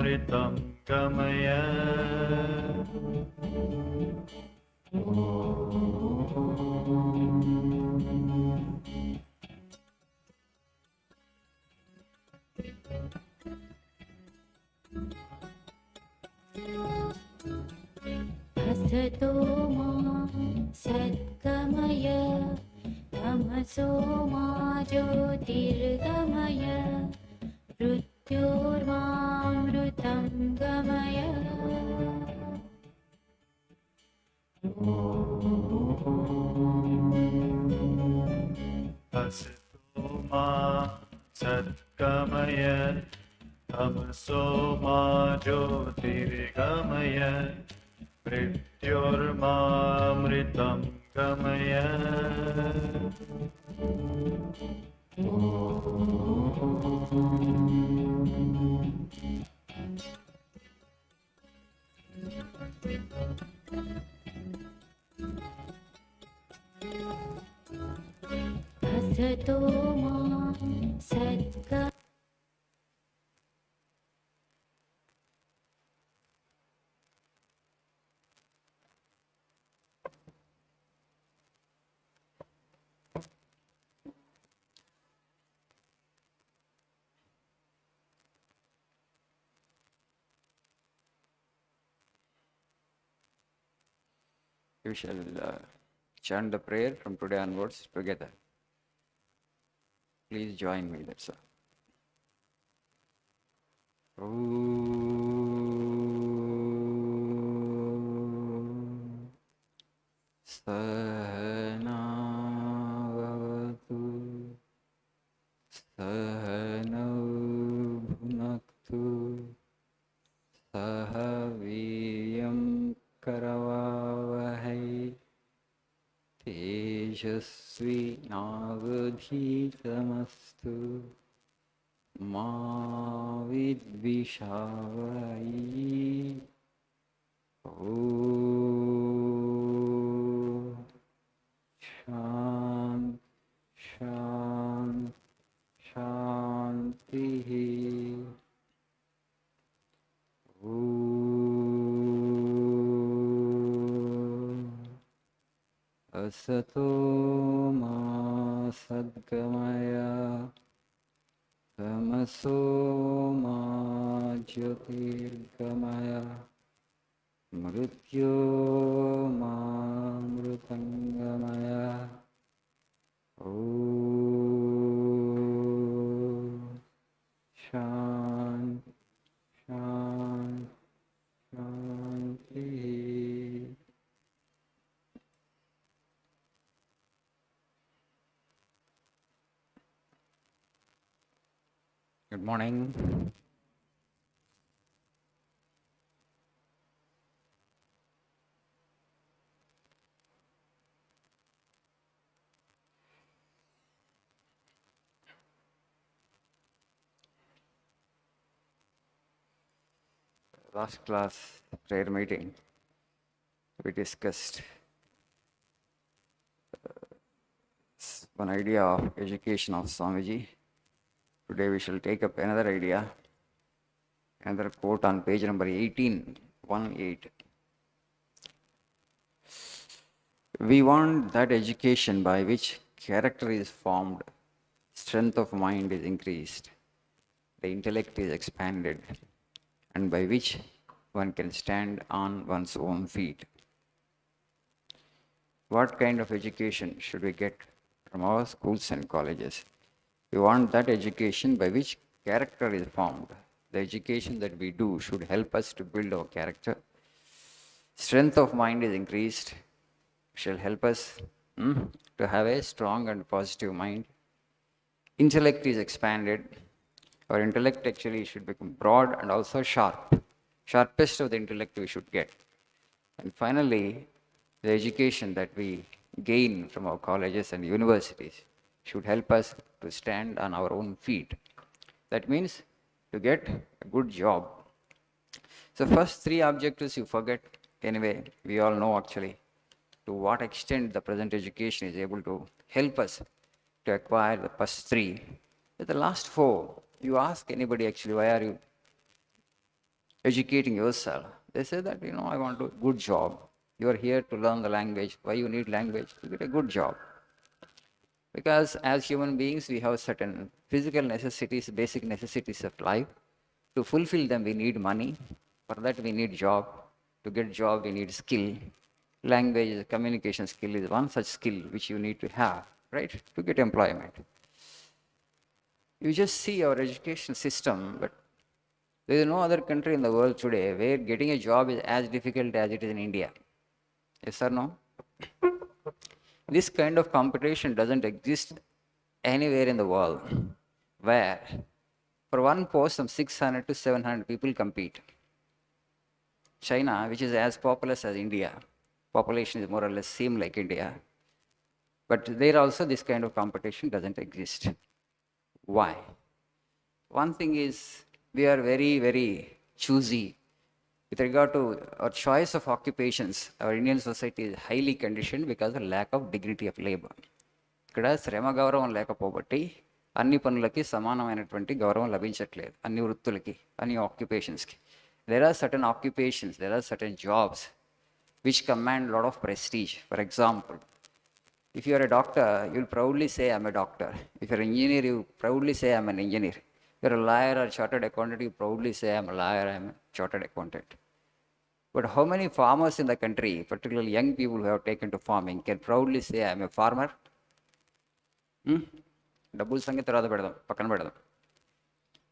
Mritam Gamaya. Asato ma Satgamaya, Tamaso ma Jyotirgamaya, Mrityormamrutam Gamaya. Asito ma Satgamaya, Tamaso ma Jyotirgamaya, Mrityormamritam Gamaya. Asato ma Satgamaya. We shall chant the prayer from today onwards together. Please join me, that's all. Sahana vavatu, sahana bhunaktu, sahaviyam karavavahai, tejasvi navadhitamastu, ma vidvishavai. Shant, shant, shanti. Asato ma sadgamaya, tamaso ma jyotirgamaya, mrityo ma mrutangamaya. Shant, shant, shanti. Good morning. Last class prayer meeting, we discussed one idea of education of Swamiji. Today we shall take up another idea, another quote on page number 18, 1-8. We want that education by which character is formed, strength of mind is increased, the intellect is expanded, and by which one can stand on one's own feet. What kind of education should we get from our schools and colleges? We want that education by which character is formed. The education that we do should help us to build our character. Strength of mind is increased, shall help us to have a strong and positive mind. Intellect is expanded. Our intellect actually should become broad and also sharp. Sharpest of the intellect we should get. And finally, the education that we gain from our colleges and universities should help us to stand on our own feet. That means to get a good job. So first three objectives you forget. Anyway, we all know actually to what extent the present education is able to help us to acquire the first three. But the last four, you ask anybody actually, why are you educating yourself. They say that, I want a good job. You are here to learn the language. Why you need language? To get a good job. Because as human beings, we have certain physical necessities, basic necessities of life. To fulfill them, we need money. For that, we need job. To get job, we need skill. Language, communication skill is one such skill which you need to have, right, to get employment. You just see our education system, but there is no other country in the world today where getting a job is as difficult as it is in India. Yes or no? This kind of competition doesn't exist anywhere in the world where for one post some 600 to 700 people compete. China, which is as populous as India, population is more or less same like India, but there also this kind of competition doesn't exist. Why? One thing is we are very, very choosy. With regard to our choice of occupations, our Indian society is highly conditioned because of lack of dignity of labor. ఇక్కడ శ్రమ గౌరవం లేకపోబట్టి అన్ని పనులకి సమానమైనటువంటి గౌరవం లభించట్లేదు, అన్ని వృత్తులకి, అన్ని ఆక్యుపేషన్స్కి. There are certain occupations, there are certain jobs which command a lot of prestige. For example, if you are a doctor, you'll proudly say, I'm a doctor. If you're an engineer, you proudly say, I'm an engineer. If you're a lawyer or chartered accountant, you proudly say, I'm a lawyer, I'm a chartered accountant. But how many farmers in the country, particularly young people who have taken to farming, can proudly say, I'm a farmer? డబ్బుల సంగతి తర్వాత పెడదాం, పక్కన పెడదాం.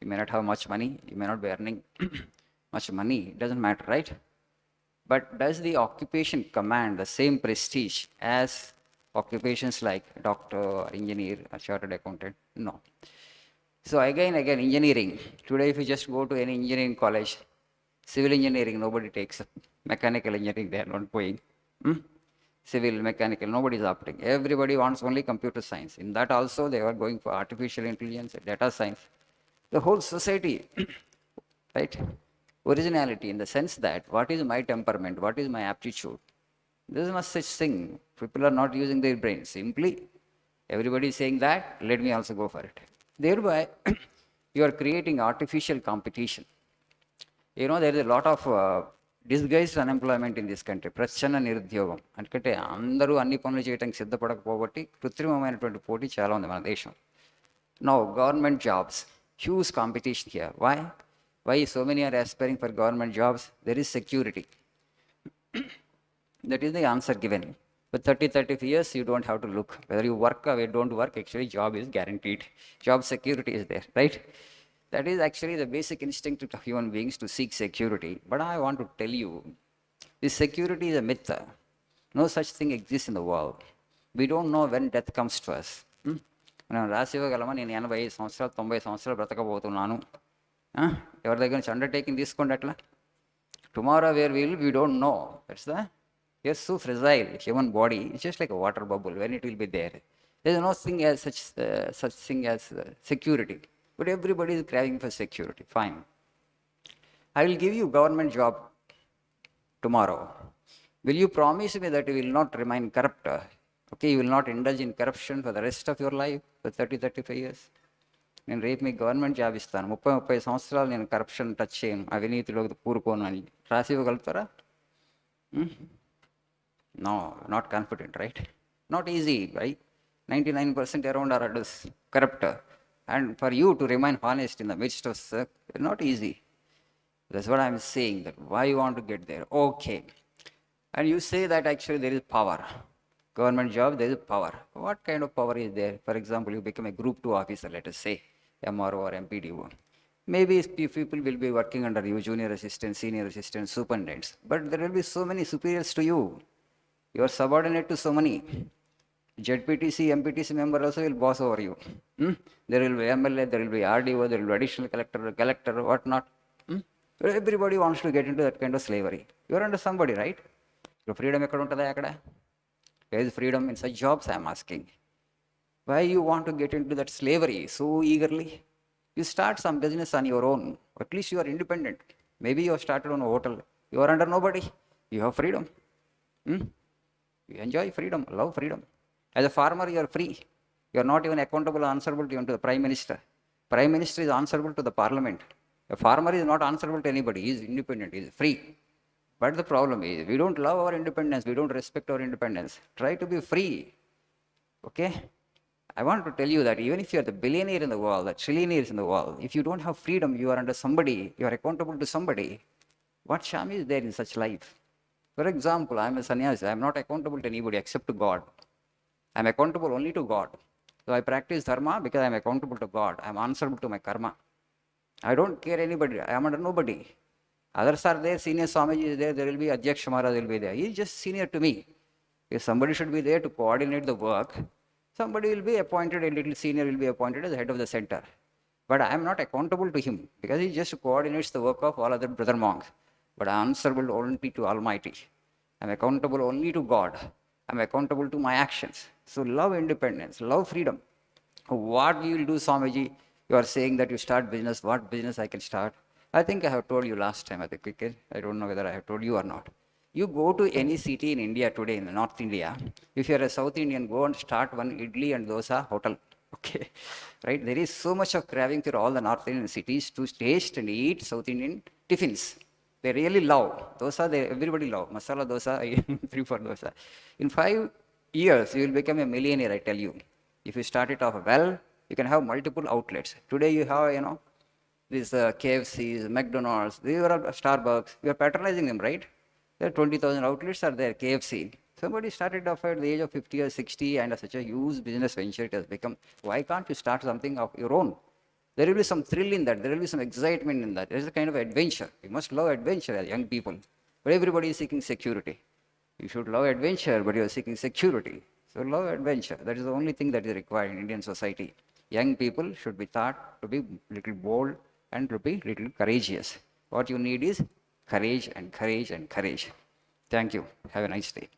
You may not have much money, you may not be earning much money, it doesn't matter, right? But does the occupation command the same prestige as occupations like doctor, or engineer, or chartered accountant? No. So again, engineering. Today, if you just go to any engineering college, civil engineering, nobody takes up. Mechanical engineering, they are not going. Civil, mechanical, nobody is opting. Everybody wants only computer science. In that also, they are going for artificial intelligence, data science. The whole society, right? Originality in the sense that what is my temperament, what is my aptitude? There is no such thing. People are not using their brains. Simply, everybody is saying that, let me also go for it. Thereby, you are creating artificial competition. There is a lot of disguised unemployment in this country. ప్రచ్ఛన్న నిరుద్యోగం అంటే అందరూ అన్ని పనులు చేయడానికి సిద్ధపడకపోబట్టి కృత్రిమమైనటువంటి పోటీ చాలా ఉంది మన దేశం. Now, government jobs, huge competition here. Why so many are aspiring for government jobs? There is security. That is the answer given. For 30 years, you don't have to look. Whether you work or you don't work, actually job is guaranteed. Job security is there, right? That is actually the basic instinct of human beings to seek security. But I want to tell you, this security is a myth. No such thing exists in the world. We don't know when death comes to us. మనం రాసి ఇవ్వగలమా, నేను 85 సంవత్సరాలు 90 సంవత్సరాలు బ్రతకబోతున్నాను, ఎవరి దగ్గర నుంచి undertaking తీసుకోండి అట్లా. Tomorrow where will we don't know. That's the so fragile human body. It's just like a water bubble. When it will be there, there is no thing as such thing as security. But everybody is craving for security. Fine. I will give you government job tomorrow. Will you promise me that you will not remain corrupt? Okay, you will not indulge in corruption for the rest of your life, for 35 years? నేను రేపు మీకు government job ఇస్తాను, 30 సంవత్సరాలు నేను corruption touch చేయను, అవినీతిలో కూరుకోను అని రాసి ఇవ్వగలుగుతారా? No, not confident, right? Not easy, right? 99% around are adults, corrupt. And for you to remain honest in the midst of not easy. That's what I'm saying, that why you want to get there. Okay. And you say that actually there is power. Government job, there is power. What kind of power is there? For example, you become a group 2 officer, let us say, MRO or MPDO. Maybe people will be working under you, junior assistant, senior assistant, superintendents. But there will be so many superiors to you. You are subordinate to so many. ZPTC, MPTC member also will boss over you. There will be MLA, there will be RDO, there will be additional collector, what not. Everybody wants to get into that kind of slavery. You are under somebody, right? Your freedom ekkada untada akkada? Where is freedom in such jobs, I am asking. Why you want to get into that slavery so eagerly? You start some business on your own. At least you are independent. Maybe you have started on a hotel. You are under nobody. You have freedom. You enjoy freedom, love freedom. As a farmer, you are free. You are not even accountable or answerable to the Prime Minister. Prime Minister is answerable to the Parliament. A farmer is not answerable to anybody. He is independent. He is free. But the problem is, we don't love our independence. We don't respect our independence. Try to be free. Okay? I want to tell you that even if you are the billionaire in the world, the trillionaires in the world, if you don't have freedom, you are under somebody, you are accountable to somebody. What charm is there in such life? For example, I am a sannyasi. I am not accountable to anybody except to God. I am accountable only to God. So I practice dharma because I am accountable to God. I am answerable to my karma. I don't care anybody. I am under nobody. Others are there, senior Swamiji is there will be Adhyaksha Maharaj will be there. He is just senior to me. If somebody should be there to coordinate the work, somebody will be appointed, a little senior will be appointed as the head of the center. But I am not accountable to him because he just coordinates the work of all other brother monks. But I am answerable only to Almighty. I am accountable only to God. I am accountable to my actions. So love independence, love freedom. What we will do, Swamiji? You are saying that you start business. What business I can start? I think I have told you last time at the cricket. I don't know whether I have told you or not. You go to any city in India today, in North India, if you are a South Indian, go and start one idli and dosa hotel. Okay, right? There is so much of craving for all the North Indian cities to taste and eat South Indian tiffins. They really love dosa. Everybody love masala dosa. I prefer dosa. In 5 years, you will become a millionaire. I tell you. If you start it off well, you can have multiple outlets. Today you have, these KFCs, McDonald's, these are Starbucks. You are patronizing them, right? There are 20,000 outlets are there, KFC. Somebody started off at the age of 50 or 60 and such a huge business venture it has become. Why can't you start something of your own? There will be some thrill in that. There will be some excitement in that. There is a kind of adventure. You must love adventure as young people. But everybody is seeking security. You should love adventure, but you are seeking security. So love adventure. That is the only thing that is required in Indian society. Young people should be taught to be little bold and to be little courageous. What you need is courage and courage and courage. Thank you. Have a nice day.